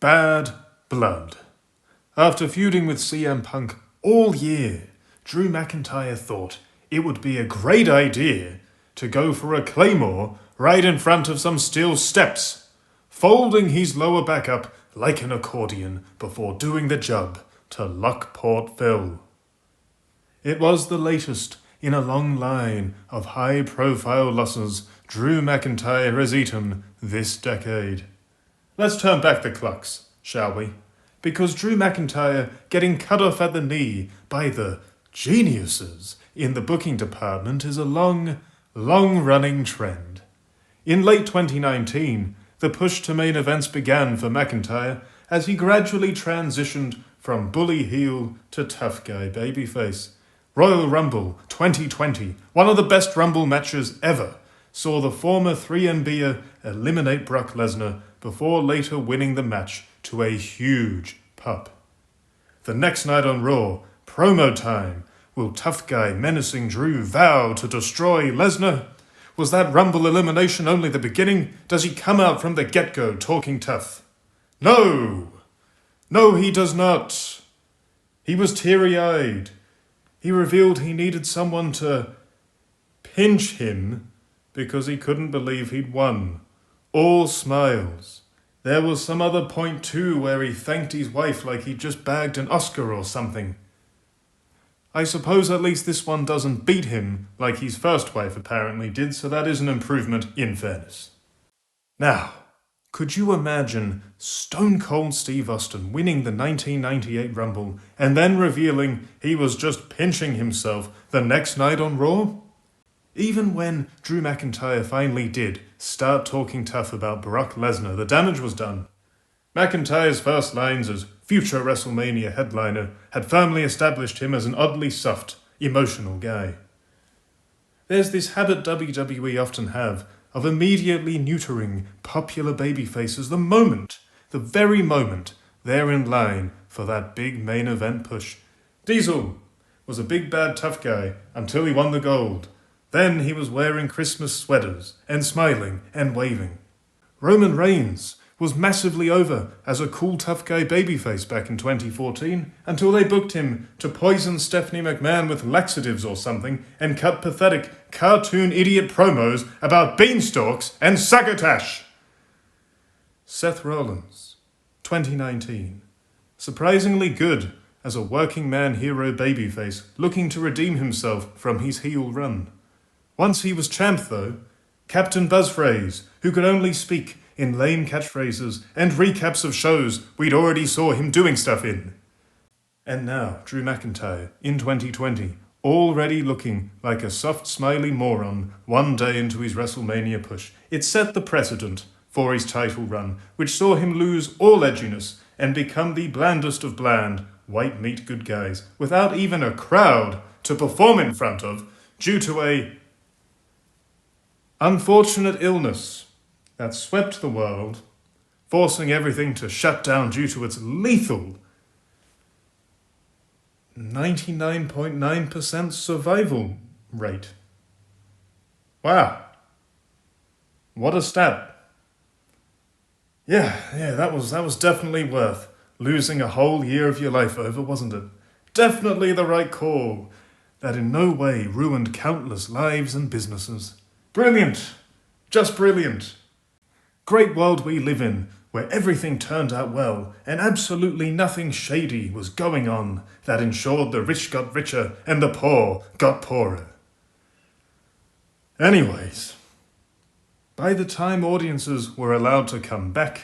Bad blood. After feuding with CM Punk all year, Drew McIntyre thought it would be a great idea to go for a claymore right in front of some steel steps, folding his lower back up like an accordion before doing the job to Lockport Phil. It was the latest in a long line of high-profile losses Drew McIntyre has eaten this decade. Let's turn back the clocks, shall we? Because Drew McIntyre getting cut off at the knee by the geniuses in the booking department is a long-running trend. In late 2019, the push to main events began for McIntyre as he gradually transitioned from bully heel to tough guy babyface. Royal Rumble 2020, one of the best Rumble matches ever, saw the former 3MBer eliminate Brock Lesnar before later winning the match to a huge pop. The next night on Raw, promo time. Will tough guy menacing Drew vow to destroy Lesnar? Was that Rumble elimination only the beginning? Does he come out from the get-go talking tough? No! No, he does not. He was teary-eyed. He revealed he needed someone to pinch him because he couldn't believe he'd won. All smiles. There was some other point too where he thanked his wife like he'd just bagged an Oscar or something. I suppose at least this one doesn't beat him like his first wife apparently did, so that is an improvement in fairness. Now, could you imagine Stone Cold Steve Austin winning the 1998 Rumble and then revealing he was just pinching himself the next night on Raw? Even when Drew McIntyre finally did start talking tough about Brock Lesnar, the damage was done. McIntyre's first lines as future WrestleMania headliner had firmly established him as an oddly soft, emotional guy. There's this habit WWE often have of immediately neutering popular babyfaces the very moment they're in line for that big main event push. Diesel was a big bad tough guy until he won the gold. Then he was wearing Christmas sweaters and smiling and waving. Roman Reigns was massively over as a cool tough guy babyface back in 2014 until they booked him to poison Stephanie McMahon with laxatives or something and cut pathetic cartoon idiot promos about beanstalks and succotash. Seth Rollins, 2019. Surprisingly good as a working man hero babyface looking to redeem himself from his heel run. Once he was champ though, Captain Buzzphrase, who could only speak in lame catchphrases and recaps of shows we'd already saw him doing stuff in. And now, Drew McIntyre, in 2020, already looking like a soft, smiley moron one day into his WrestleMania push. It set the precedent for his title run, which saw him lose all edginess and become the blandest of bland, white meat good guys, without even a crowd to perform in front of, due to a unfortunate illness that swept the world, forcing everything to shut down due to its lethal 99.9% survival rate. Wow. What a stat. Yeah, that was definitely worth losing a whole year of your life over, wasn't it? Definitely the right call that in no way ruined countless lives and businesses. Brilliant. Just brilliant. Great world we live in, where everything turned out well and absolutely nothing shady was going on that ensured the rich got richer and the poor got poorer. Anyways, by the time audiences were allowed to come back,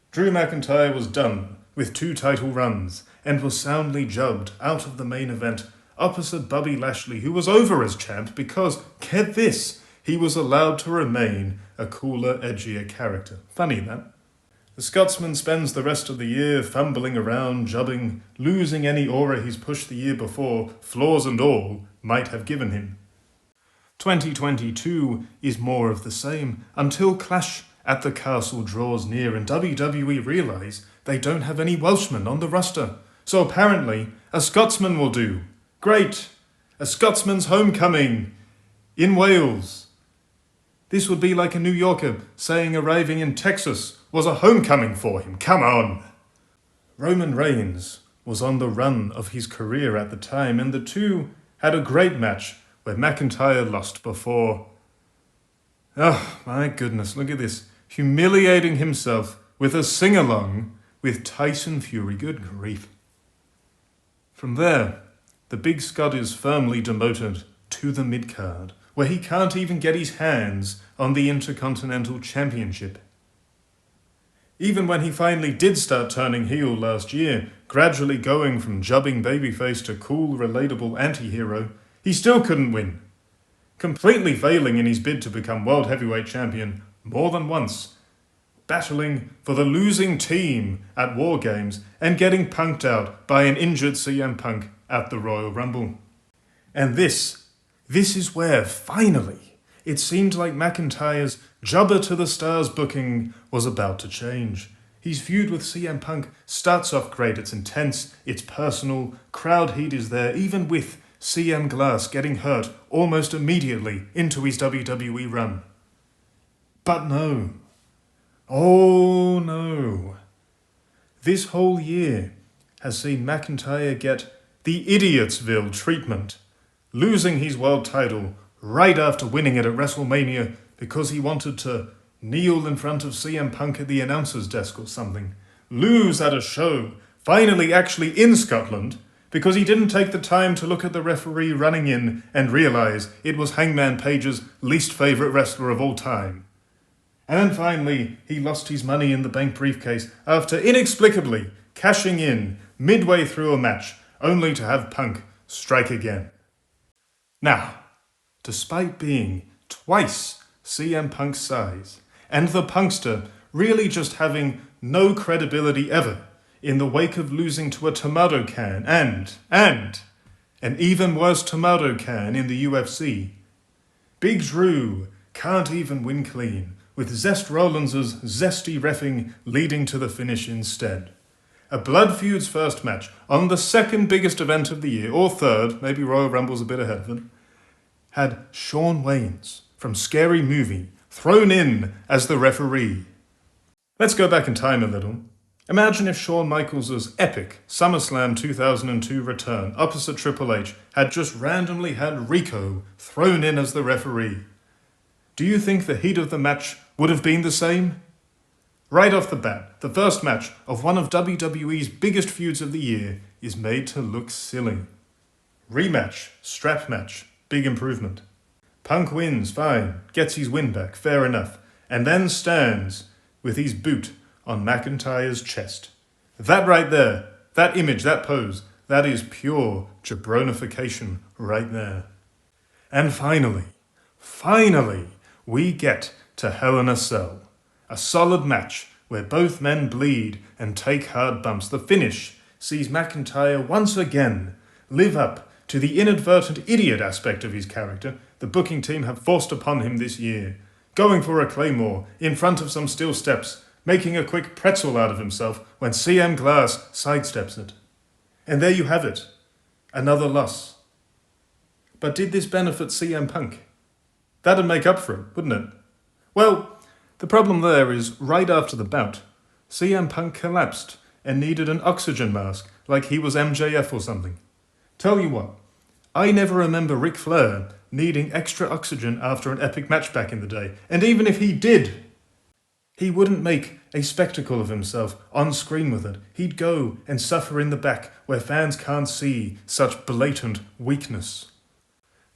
Drew McIntyre was done with 2 title runs and was soundly jobbed out of the main event opposite Bobby Lashley, who was over as champ because, get this, he was allowed to remain a cooler, edgier character. Funny that. The Scotsman spends the rest of the year fumbling around, jobbing, losing any aura he's pushed the year before, flaws and all, might have given him. 2022 is more of the same, until Clash at the Castle draws near and WWE realise they don't have any Welshmen on the roster. So apparently, a Scotsman will do. Great! A Scotsman's homecoming! In Wales. This would be like a New Yorker saying arriving in Texas was a homecoming for him. Come on! Roman Reigns was on the run of his career at the time, and the two had a great match where McIntyre lost before. Oh, my goodness, look at this. Humiliating himself with a sing-along with Tyson Fury. Good grief. From there, the big Scot is firmly demoted to the Midcard, where he can't even get his hands on the Intercontinental Championship. Even when he finally did start turning heel last year, gradually going from jubbing babyface to cool, relatable anti-hero, he still couldn't win. Completely failing in his bid to become World Heavyweight Champion more than once, battling for the losing team at War Games and getting punked out by an injured CM Punk at the Royal Rumble. And this is where, finally, it seemed like McIntyre's Jobber to the Stars booking was about to change. His feud with CM Punk starts off great. It's intense, it's personal, crowd heat is there, even with CM Glass getting hurt almost immediately into his WWE run. But no. Oh no. This whole year has seen McIntyre get the Idiotsville treatment, losing his world title right after winning it at WrestleMania because he wanted to kneel in front of CM Punk at the announcer's desk or something, lose at a show, finally actually in Scotland, because he didn't take the time to look at the referee running in and realise it was Hangman Page's least favourite wrestler of all time. And then finally, he lost his Money in the Bank briefcase after inexplicably cashing in midway through a match, only to have Punk strike again. Now, despite being twice CM Punk's size, and the Punkster really just having no credibility ever in the wake of losing to a tomato can and an even worse tomato can in the UFC, Big Drew can't even win clean, with Seth Rollins' zesty reffing leading to the finish instead. A Blood Feud's first match on the second biggest event of the year, or third, maybe Royal Rumble's a bit ahead of it, had Shawn Wayans from Scary Movie thrown in as the referee. Let's go back in time a little. Imagine if Shawn Michaels' epic SummerSlam 2002 return opposite Triple H had just randomly had Rico thrown in as the referee. Do you think the heat of the match would have been the same? Right off the bat, the first match of one of WWE's biggest feuds of the year is made to look silly. Rematch, strap match, big improvement. Punk wins, fine, gets his win back, fair enough, and then stands with his boot on McIntyre's chest. That right there, that image, that pose, that is pure jabronification right there. And finally, we get to Hell in a Cell. A solid match where both men bleed and take hard bumps. The finish sees McIntyre once again live up to the inadvertent idiot aspect of his character the booking team have forced upon him this year, going for a Claymore in front of some steel steps, making a quick pretzel out of himself when CM Glass sidesteps it. And there you have it, another loss. But did this benefit CM Punk? That'd make up for it, wouldn't it? Well, the problem there is right after the bout, CM Punk collapsed and needed an oxygen mask like he was MJF or something. Tell you what, I never remember Ric Flair needing extra oxygen after an epic match back in the day. And even if he did, he wouldn't make a spectacle of himself on screen with it. He'd go and suffer in the back where fans can't see such blatant weakness.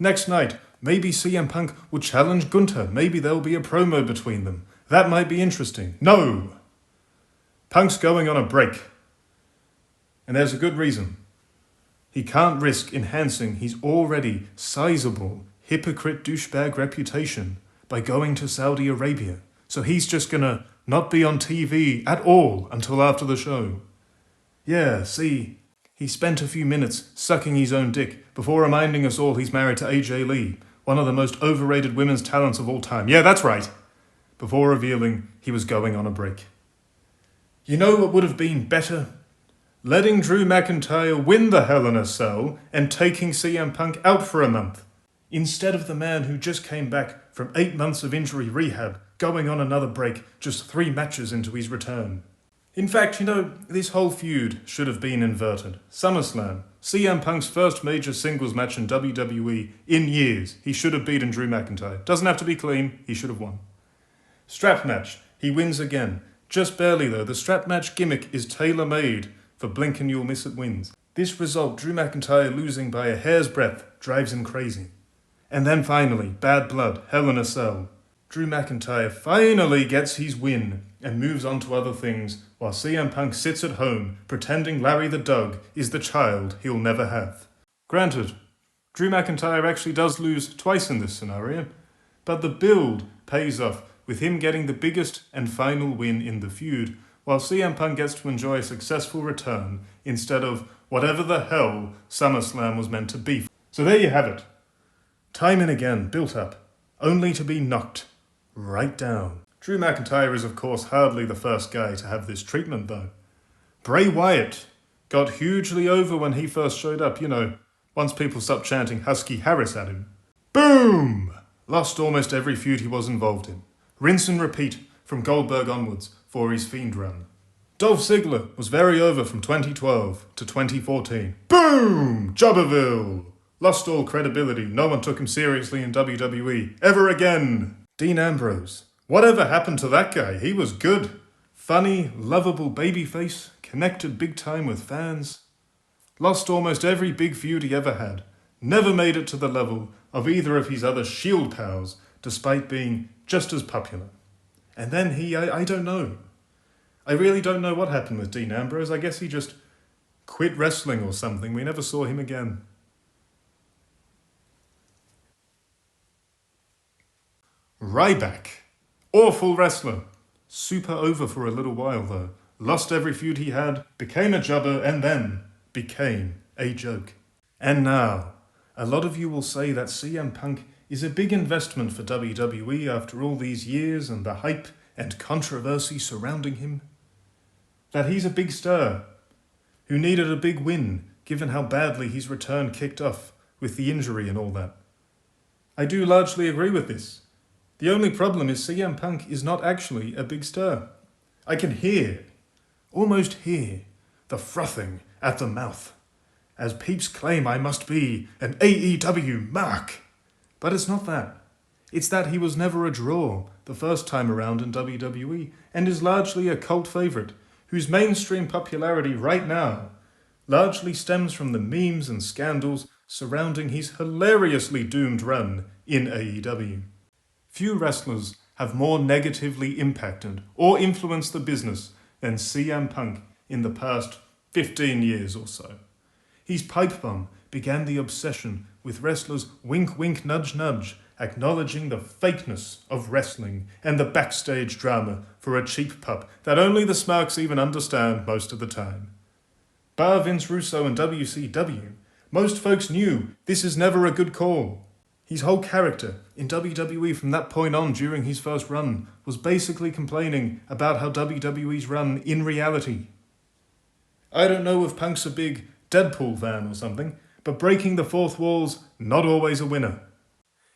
Next night, maybe CM Punk will challenge Gunther. Maybe there'll be a promo between them. That might be interesting. No! Punk's going on a break. And there's a good reason. He can't risk enhancing his already sizable hypocrite douchebag reputation by going to Saudi Arabia. So he's just gonna not be on TV at all until after the show. Yeah, see, he spent a few minutes sucking his own dick before reminding us all he's married to AJ Lee, one of the most overrated women's talents of all time. Yeah, that's right. Before revealing he was going on a break. You know what would have been better? Letting Drew McIntyre win the Hell in a Cell and taking CM Punk out for a month, instead of the man who just came back from 8 months of injury rehab, going on another break just 3 matches into his return. In fact, this whole feud should have been inverted. SummerSlam, CM Punk's first major singles match in WWE in years. He should have beaten Drew McIntyre. Doesn't have to be clean, he should have won. Strap match, he wins again. Just barely though, the strap match gimmick is tailor-made for blink and you'll miss it wins. This result, Drew McIntyre losing by a hair's breadth, drives him crazy. And then finally, Bad Blood, Hell in a Cell. Drew McIntyre finally gets his win and moves on to other things, while CM Punk sits at home pretending Larry the Dog is the child he'll never have. Granted, Drew McIntyre actually does lose twice in this scenario, but the build pays off with him getting the biggest and final win in the feud, while CM Punk gets to enjoy a successful return instead of whatever the hell SummerSlam was meant to be. So there you have it. Time and again, built up, only to be knocked right down. Drew McIntyre is of course hardly the first guy to have this treatment though. Bray Wyatt got hugely over when he first showed up, once people stopped chanting Husky Harris at him. Boom! Lost almost every feud he was involved in. Rinse and repeat from Goldberg onwards for his Fiend run. Dolph Ziggler was very over from 2012 to 2014. Boom! Jobberville! Lost all credibility, no one took him seriously in WWE ever again. Dean Ambrose. Whatever happened to that guy? He was good. Funny, lovable babyface, connected big time with fans. Lost almost every big feud he ever had. Never made it to the level of either of his other Shield pals, despite being just as popular. And then I don't know. I really don't know what happened with Dean Ambrose. I guess he just quit wrestling or something. We never saw him again. Ryback. Awful wrestler. Super over for a little while though. Lost every feud he had, became a jobber, and then became a joke. And now, a lot of you will say that CM Punk is a big investment for WWE after all these years and the hype and controversy surrounding him. That he's a big star, who needed a big win given how badly his return kicked off with the injury and all that. I do largely agree with this. The only problem is CM Punk is not actually a big star. I can almost hear, the frothing at the mouth, as peeps claim I must be an AEW mark. But it's not that. It's that he was never a draw the first time around in WWE, and is largely a cult favourite, whose mainstream popularity right now largely stems from the memes and scandals surrounding his hilariously doomed run in AEW. Few wrestlers have more negatively impacted or influenced the business than CM Punk in the past 15 years or so. His pipe bomb began the obsession with wrestlers wink wink nudge nudge, acknowledging the fakeness of wrestling and the backstage drama for a cheap pup that only the smarks even understand most of the time. Bar Vince Russo and WCW, most folks knew this is never a good call. His whole character in WWE from that point on during his first run was basically complaining about how WWE's run in reality. I don't know if Punk's a big Deadpool fan or something, but breaking the fourth wall's not always a winner.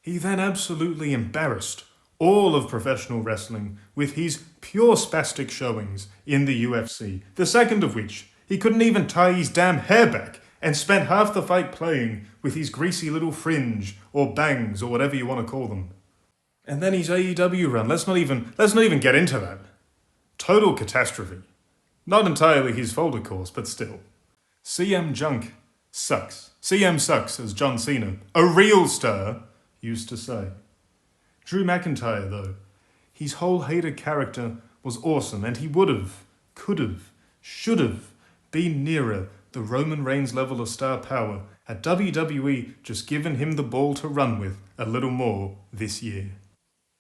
He then absolutely embarrassed all of professional wrestling with his pure spastic showings in the UFC, the second of which he couldn't even tie his damn hair back and spent half the fight playing with his greasy little fringe or bangs or whatever you want to call them. And then his AEW run, let's not even get into that. Total catastrophe. Not entirely his fault, of course, but still. CM Junk sucks. CM sucks, as John Cena, a real star, used to say. Drew McIntyre, though, his whole hater character was awesome, and he would've, could've, should've been nearer the Roman Reigns level of star power had WWE just given him the ball to run with a little more this year.